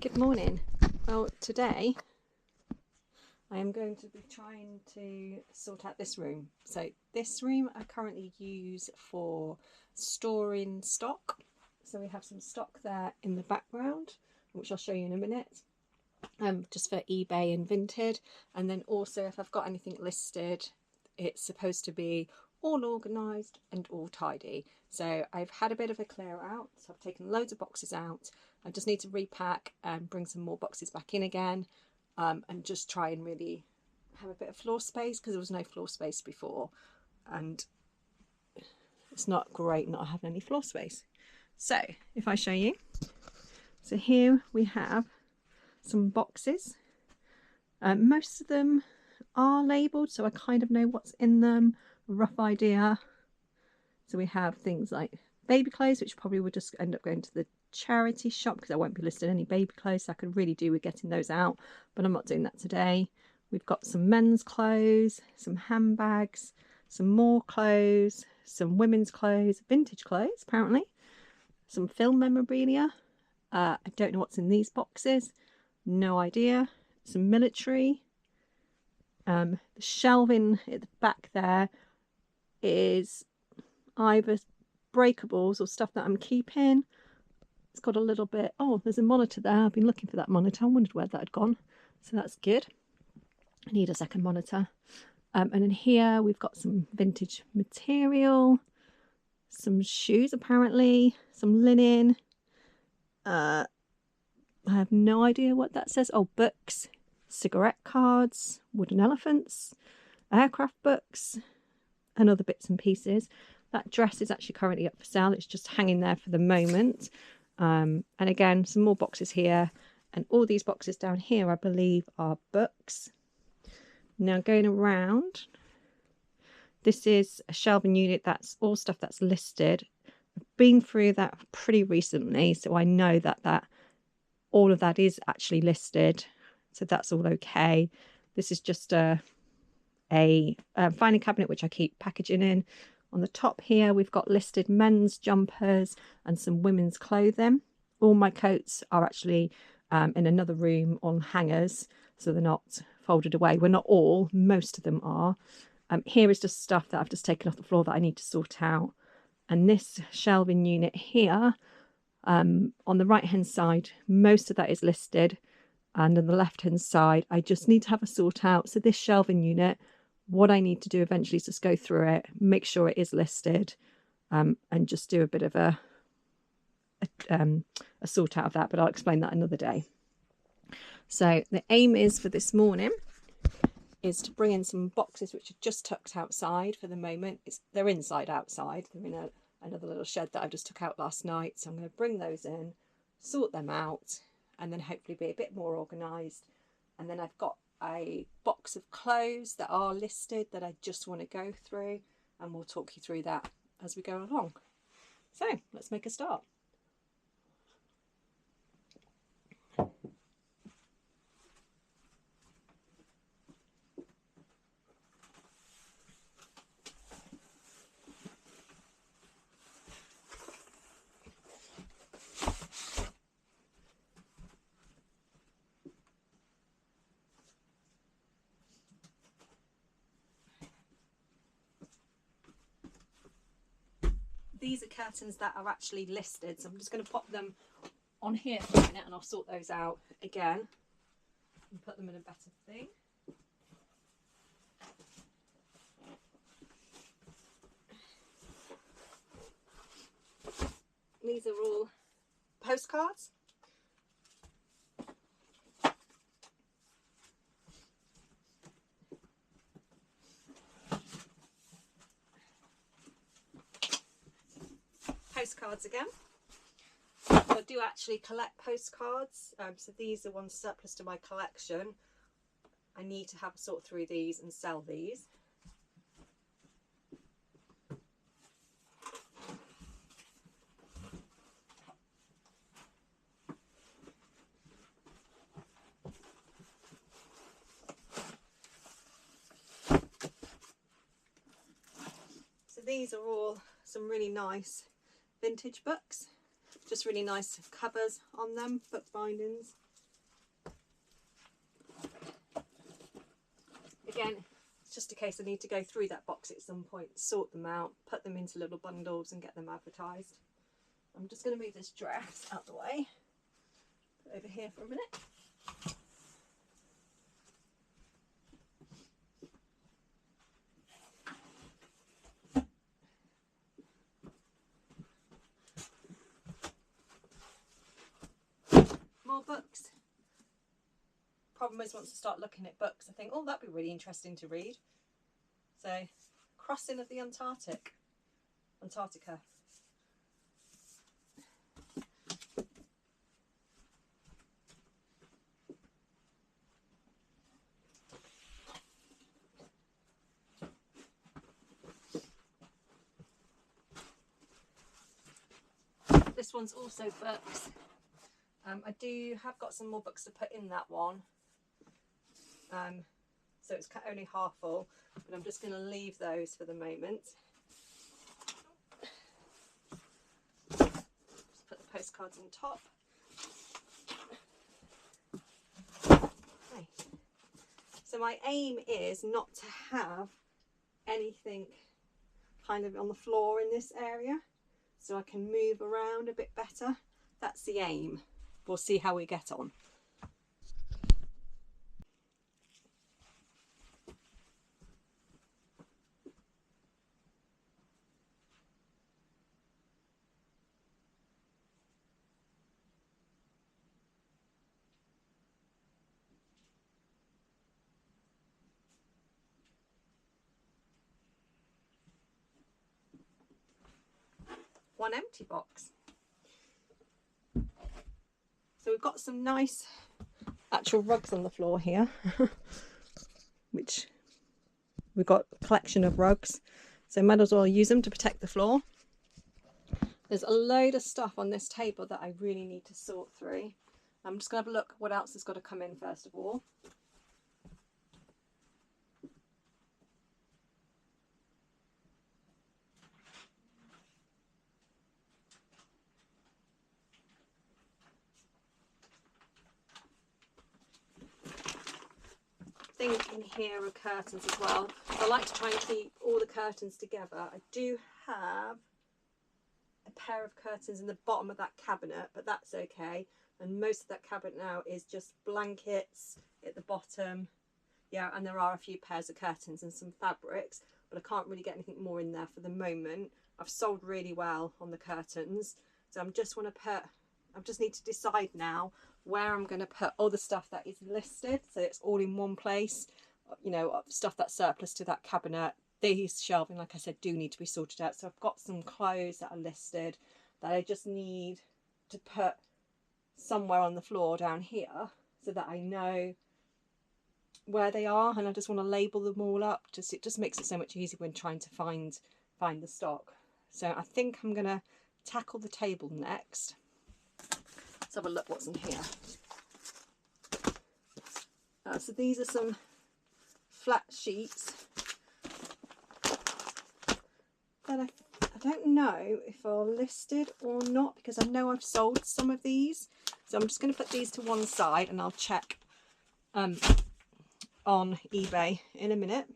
Good morning. Well, today I am going to be trying to sort out this room. So this room I currently use for storing stock. So we have some stock there in the background, which I'll show you in a minute, just for eBay and Vinted. And then also if I've got anything listed, it's supposed to be all organised and all tidy. So I've had a bit of a clear out. So I've taken loads of boxes out. I just need to repack and bring some more boxes back in again, and just try and really have a bit of floor space, because there was no floor space before and it's not great not having any floor space. So if I show you, so here we have some boxes. Most of them are labelled, so I kind of know what's in them, a rough idea. So we have things like baby clothes, which probably would just end up going to the charity shop because I won't be listing any baby clothes, so I could really do with getting those out, but I'm not doing that today. We've got some men's clothes, some handbags, some more clothes, some women's clothes, vintage clothes apparently, some film memorabilia. I don't know what's in these boxes, no idea. Some military. The shelving at the back there is either breakables or stuff that I'm keeping. It's got a little bit, oh, there's a monitor there. I've been looking for that monitor. I wondered where that had gone. So that's good. I need a second monitor. And in here we've got some vintage material, some shoes apparently, some linen. I have no idea what that says. Oh, books, cigarette cards, wooden elephants, aircraft books, and other bits and pieces. That dress is actually currently up for sale. It's just hanging there for the moment. And again, some more boxes here, and all these boxes down here I believe are books. Now going around, this is a shelving unit. That's all stuff that's listed. I've been through that pretty recently, so I know that all of that is actually listed, so that's all okay. This is just a filing cabinet which I keep packaging in. On the top here we've got listed men's jumpers and some women's clothing. All my coats are actually in another room on hangers, so they're not folded away. Well, not all, most of them are. Here is just stuff that I've just taken off the floor that I need to sort out. And this shelving unit here, on the right hand side, most of that is listed, and on the left hand side I just need to have a sort out. So this shelving unit, what I need to do eventually is just go through it, make sure it is listed, and just do a bit of a sort out of that, but I'll explain that another day. So the aim is for this morning is to bring in some boxes which are just tucked outside for the moment. They're inside outside. They're in another little shed that I just took out last night. So I'm going to bring those in, sort them out, and then hopefully be a bit more organised. And then I've got a box of clothes that are listed that I just want to go through, and we'll talk you through that as we go along. So let's make a start. These are curtains that are actually listed, so I'm just going to pop them on here for a minute and I'll sort those out again and put them in a better thing. These are all postcards. Postcards again. I do actually collect postcards, so these are ones surplus to my collection. I need to have a sort through these and sell these. So these are all some really nice vintage books, just really nice covers on them, book bindings. again, it's just a case I need to go through that box at some point, sort them out, put them into little bundles and get them advertised. I'm just going to move this dress out the way, put it over here for a minute. More books. Problem is, once I start looking at books, I think, oh, that'd be really interesting to read. So, Crossing of the Antarctica. This one's also books. I have got some more books to put in that one. So it's only half full, but I'm just going to leave those for the moment. Just put the postcards on top. Okay. So my aim is not to have anything kind of on the floor in this area, so I can move around a bit better. That's the aim. We'll see how we get on. One empty box. So we've got some nice actual rugs on the floor here, which we've got a collection of rugs, so might as well use them to protect the floor. There's a load of stuff on this table that I really need to sort through. I'm just going to have a look what else has got to come in first of all. In here are curtains as well. I like to try and keep all the curtains together. I do have a pair of curtains in the bottom of that cabinet, but that's okay. And most of that cabinet now is just blankets at the bottom. Yeah, and there are a few pairs of curtains and some fabrics, but I can't really get anything more in there for the moment. I've sold really well on the curtains, so I just need to decide now where I'm going to put all the stuff that is listed, so it's all in one place. You know, stuff that's surplus to that cabinet. These shelving, like I said, do need to be sorted out. So I've got some clothes that are listed that I just need to put somewhere on the floor down here so that I know where they are, and I just want to label them all up. It just makes it so much easier when trying to find the stock. So I think I'm going to tackle the table next. Let's have a look what's in here. So these are some flat sheets that I don't know if are listed or not, because I know I've sold some of these. So I'm just going to put these to one side and I'll check on eBay in a minute.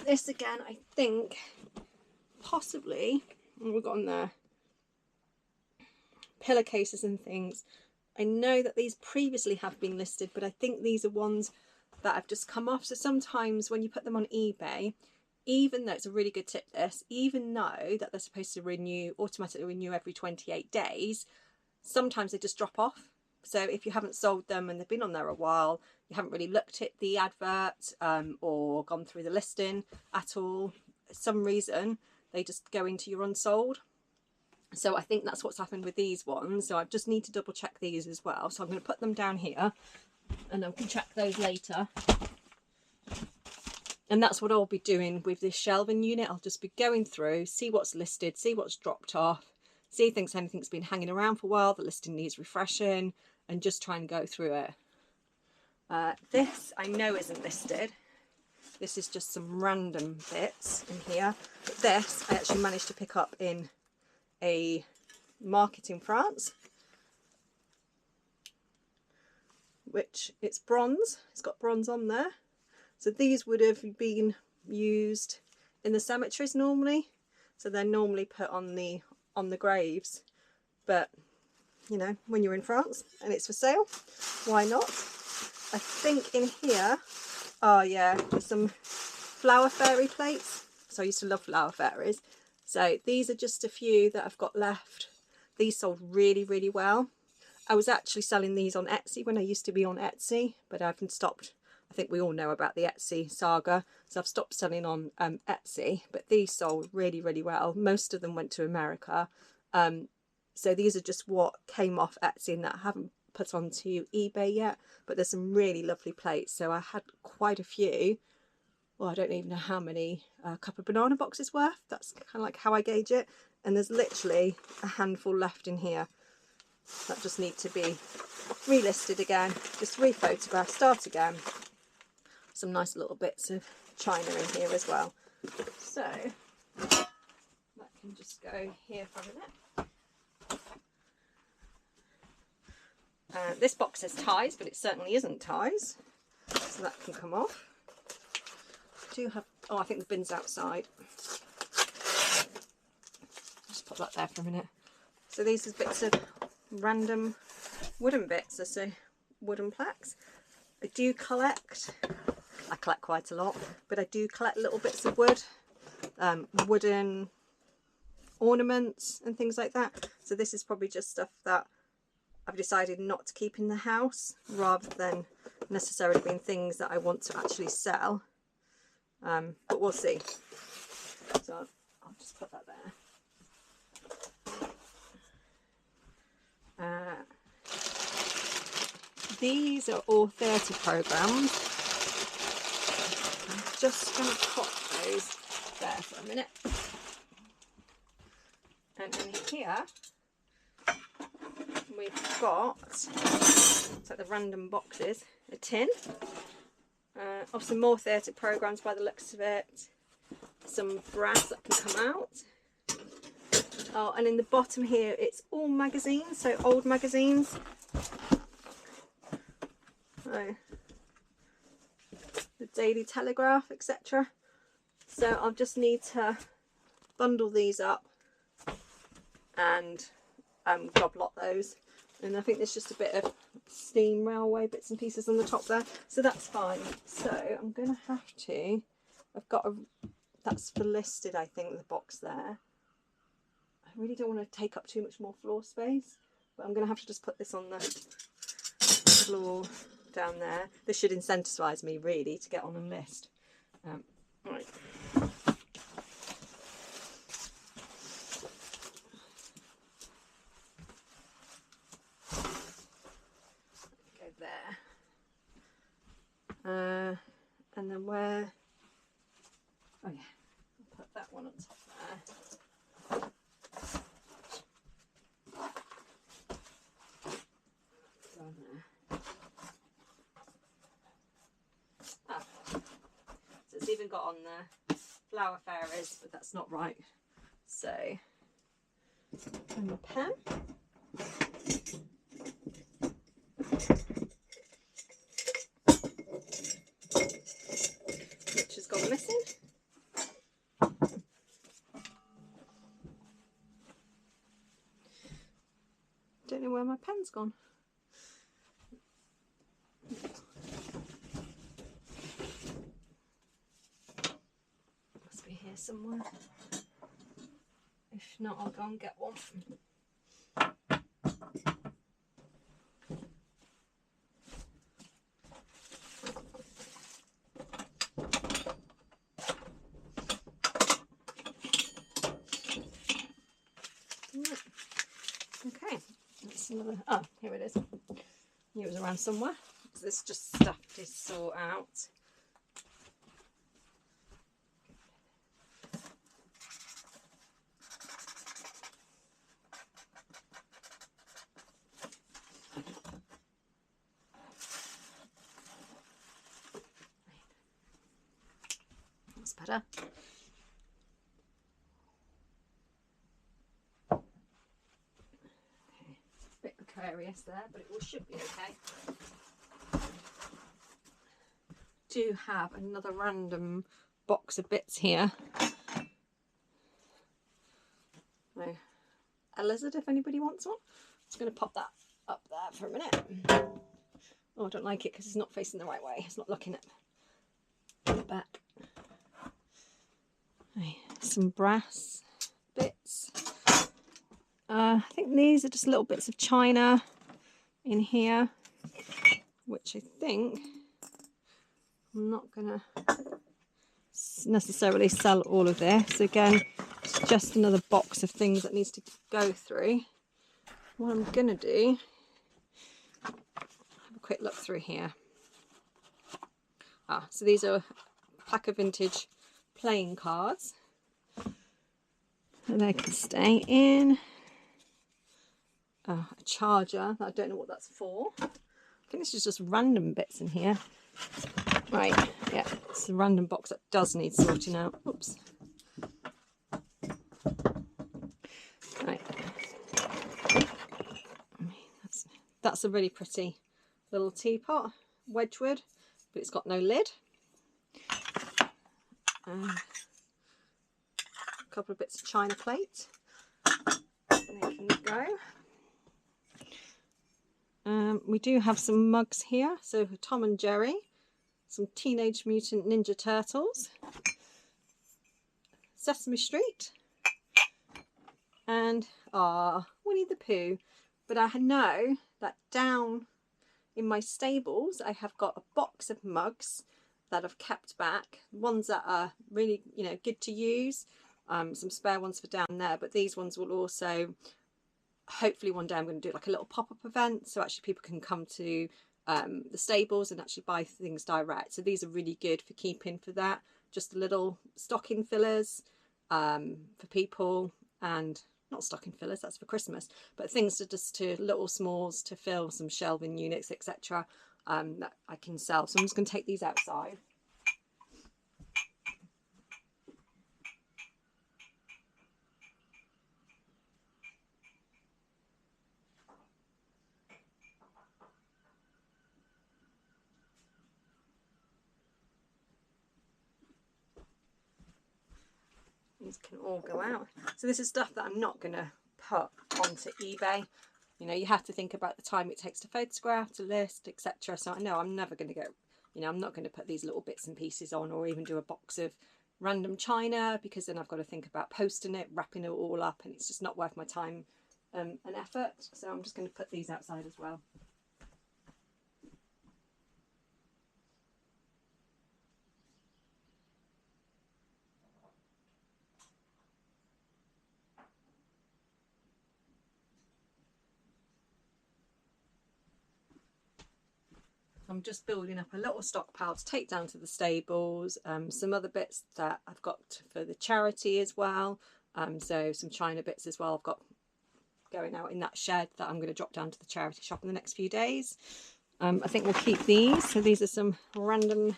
This again, I think possibly, what we've got on there, pillowcases and things. I know that these previously have been listed, but I think these are ones that have just come off. So sometimes when you put them on eBay, even though it's a really good tip this, even though that they're supposed to automatically renew every 28 days, sometimes they just drop off. So if you haven't sold them and they've been on there a while, you haven't really looked at the advert or gone through the listing at all, for some reason they just go into your unsold. So I think that's what's happened with these ones. So I just need to double check these as well. So I'm going to put them down here and I can check those later. And that's what I'll be doing with this shelving unit. I'll just be going through, see what's listed, see what's dropped off, see if anything's been hanging around for a while, the listing needs refreshing, and just try and go through it. This I know isn't listed. This is just some random bits in here. But this I actually managed to pick up in a market in France. which it's bronze. It's got bronze on there. So these would have been used in the cemeteries normally. So they're normally put on the graves. But, you know, when you're in France and it's for sale, why not? I think in here, oh yeah, there's some flower fairy plates. So I used to love flower fairies. So these are just a few that I've got left. These sold really, really well. I was actually selling these on Etsy when I used to be on Etsy, but I've stopped. I think we all know about the Etsy saga. So I've stopped selling on Etsy, but these sold really, really well. Most of them went to America. So these are just what came off Etsy and that I haven't put onto eBay yet, but there's some really lovely plates. So I had quite a few. Well, I don't even know how many, a couple of banana boxes worth. That's kind of like how I gauge it. And there's literally a handful left in here that just need to be relisted again, just rephotographed, start again. Some nice little bits of china in here as well. So that can just go here for a minute. This box says ties, but it certainly isn't ties, so that can come off. I do have, oh, I think the bin's outside. Just put that there for a minute. So these are bits of random wooden bits. I say wooden plaques. I collect quite a lot, but I do collect little bits of wood, wooden ornaments and things like that. So this is probably just stuff that I've decided not to keep in the house, rather than necessarily being things that I want to actually sell. But we'll see. So I'll just put that there. These are all 30 programs. I'm just going to pop those there for a minute. And in here we've got, it's like the random boxes, a tin of some more 30 programs by the looks of it, some brass that can come out. Oh, and in the bottom here it's all magazines, so old magazines. So the Daily Telegraph, etc. So I'll just need to bundle these up and job-lot those. And I think there's just a bit of steam railway bits and pieces on the top there, so that's fine. So I'm gonna have to, I've got a, that's for listed, I think, the box there. I really don't want to take up too much more floor space, but I'm gonna have to just put this on the floor down there. This should incentivise me really to get on a list. Right. There, and then where, oh yeah, I'll put that one on top there. Down there. Ah, so it's even got on there flower fairies, but that's not right. So, and the pen. Missing. Don't know where my pen's gone. Must be here somewhere. If not, I'll go and get one. Okay, that's another, oh, here it is. Knew it was around somewhere. So this just stuff to sort out. That's better. Bit precarious there, but it all should be okay. do have another random box of bits here. No, a lizard if anybody wants one. I'm just going to pop that up there for a minute. Oh, I don't like it because it's not facing the right way. It's not looking at the back. Right, some brass bits. I think these are just little bits of china in here, which I think I'm not going to necessarily sell all of this. Again, it's just another box of things that needs to go through. What I'm going to do, have a quick look through here. So these are a pack of vintage playing cards. And they can stay in. A charger, I don't know what that's for. I think this is just random bits in here. Right, yeah, it's a random box that does need sorting out. Oops. Right. That's a really pretty little teapot, Wedgwood, but it's got no lid. A couple of bits of china plate. There you go. We do have some mugs here. So Tom and Jerry, some Teenage Mutant Ninja Turtles, Sesame Street, and Winnie the Pooh. But I know that down in my stables I have got a box of mugs that I've kept back, ones that are really, you know, good to use, some spare ones for down there, but these ones will also, hopefully one day I'm going to do like a little pop-up event, so actually people can come to the stables and actually buy things direct. So these are really good for keeping for that, just the little stocking fillers for people, and not stocking fillers, that's for Christmas, but things to little smalls to fill some shelving units, etc. That I can sell. So I'm just going to take these outside. These can all go out. So this is stuff that I'm not going to put onto eBay. You know, you have to think about the time it takes to photograph, to list, etc. So I know I'm never going to go, you know, I'm not going to put these little bits and pieces on, or even do a box of random china, because then I've got to think about posting it, wrapping it all up, and it's just not worth my time and effort. So I'm just going to put these outside as well. I'm just building up a little stockpile to take down to the stables, some other bits that I've got for the charity as well, so some china bits as well I've got going out in that shed that I'm going to drop down to the charity shop in the next few days. I think we'll keep these. So these are some random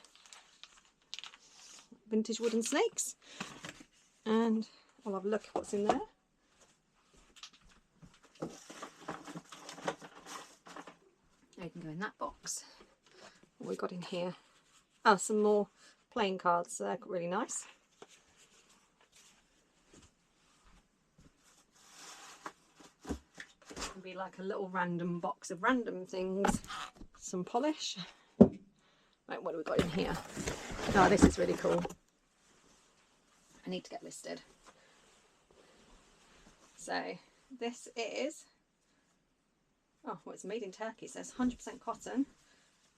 vintage wooden snakes, and I'll have a look at what's in there. They can go in that box. What we got in here? Oh, some more playing cards. They're really nice. It'll be like a little random box of random things. Some polish. Right, what do we got in here? Oh, this is really cool. I need to get listed. So this is, oh, well, it's made in Turkey. It says 100% cotton,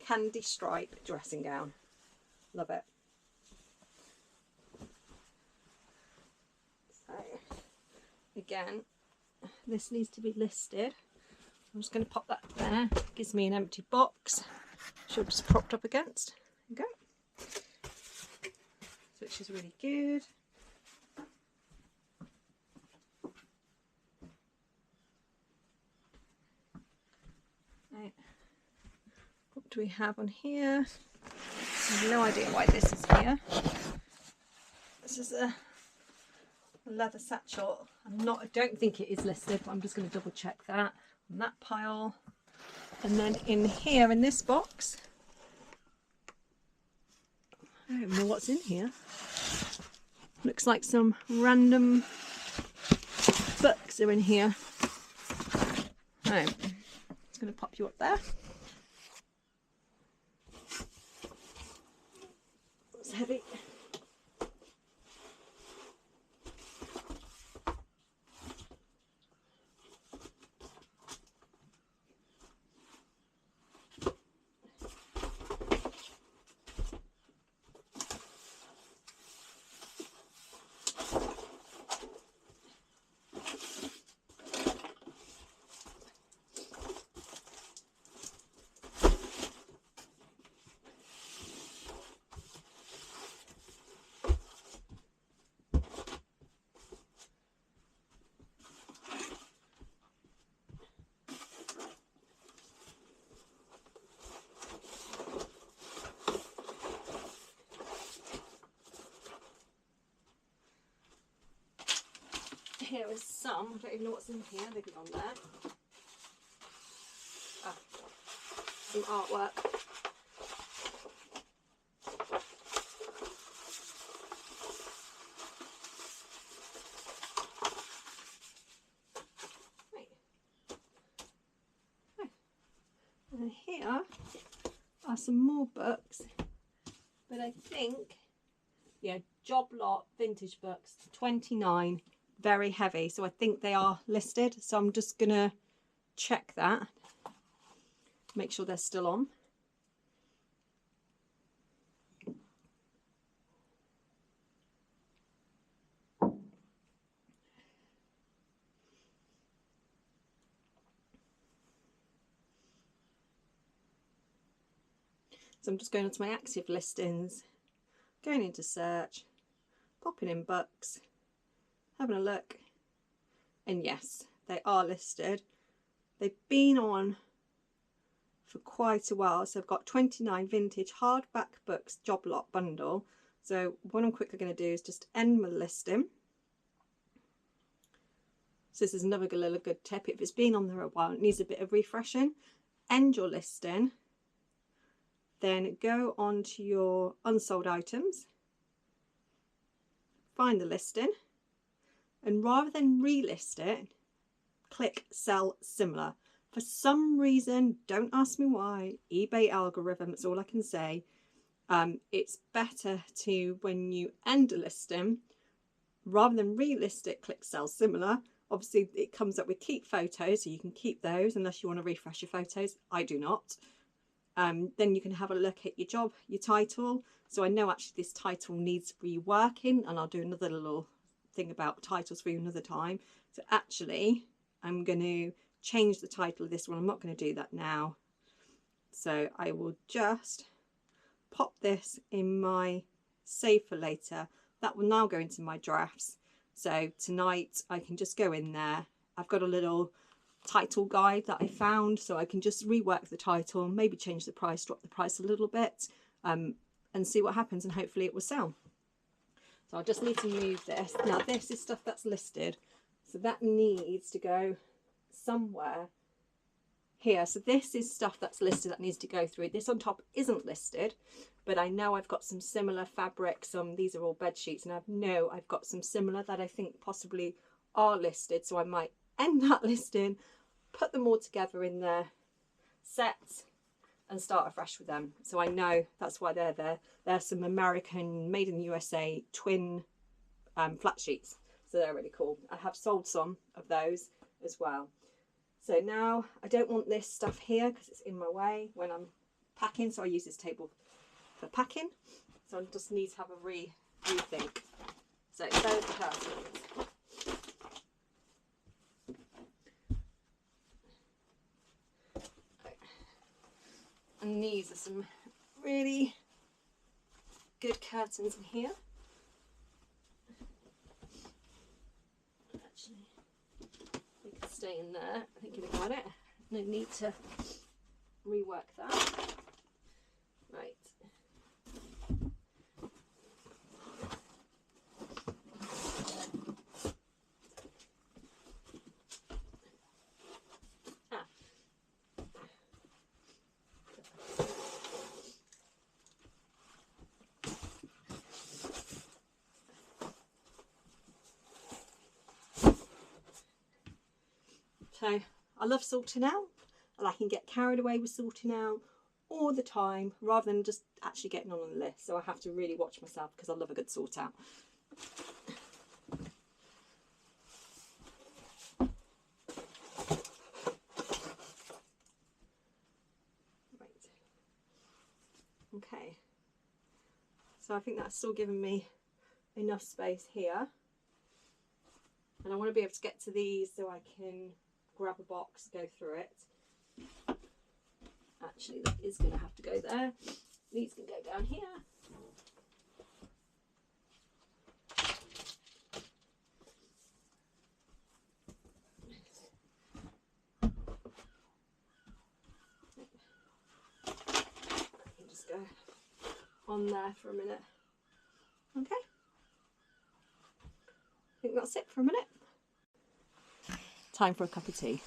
candy stripe dressing gown. Love it. So again, this needs to be listed. I'm just going to pop that there. Gives me an empty box, which I've just propped up against. There you go. Which is really good. Right. What do we have on here? I have no idea why this is here. This is a leather satchel. I don't think it is listed, but I'm just going to double check that on that pile. And then in here in this box, I don't know what's in here. Looks like some random books are in here. Oh, I'm just going to pop you up there. It's heavy. Here is some, I don't even know what's in here, they've gone there. Ah, some artwork. Right. Oh. And here are some more books, but I think, yeah, job lot vintage books, 29. Very heavy, so I think they are listed, so I'm just gonna check that, make sure they're still on. So I'm just going onto my active listings, going into search, popping in books, having a look, and yes, they are listed. They've been on for quite a while, so I've got 29 vintage hardback books job lot bundle. So what I'm quickly going to do is just end my listing. So this is another little good tip. If it's been on there a while, it needs a bit of refreshing, end your listing, then go on to your unsold items, find the listing, and rather than relist it, click sell similar. For some reason, don't ask me why, eBay algorithm, that's all I can say. It's better to, when you end a listing, rather than relist it, click sell similar. Obviously it comes up with keep photos, so you can keep those unless you want to refresh your photos. I do not. Then you can have a look at your job, your title. So I know actually this title needs reworking, and I'll do another little thing about titles for you another time. So actually I'm going to change the title of this one. I'm not going to do that now. So I will just pop this in my save for later. That will now go into my drafts. So tonight I can just go in there. I've got a little title guide that I found, so I can just rework the title, maybe change the price, drop the price a little bit, and see what happens, and hopefully it will sell. So I'll just need to move this. Now this is stuff that's listed, so that needs to go somewhere here. So this is stuff that's listed that needs to go through. This on top isn't listed, but I know I've got some similar fabrics. These are all bed sheets, and I know I've got some similar that I think possibly are listed, so I might end that listing, put them all together in their sets, and start afresh with them. So I know that's why they're there. They're some American, made in the USA twin flat sheets, so they're really cool. I have sold some of those as well. So now I don't want this stuff here because it's in my way when I'm packing, so I use this table for packing. So I just need to have a rethink. So those curtains. And these are some really good curtains in here. Actually, they can stay in there, thinking about it. No need to rework that. Right. So I love sorting out, and I can get carried away with sorting out all the time rather than just actually getting on the list. So I have to really watch myself because I love a good sort out. Right. Okay. So I think that's still giving me enough space here. And I want to be able to get to these so I can grab a box, go through it. Actually, that is going to have to go there. These can go down here. I can just go on there for a minute. Okay. I think that's it for a minute. Time for a cup of tea.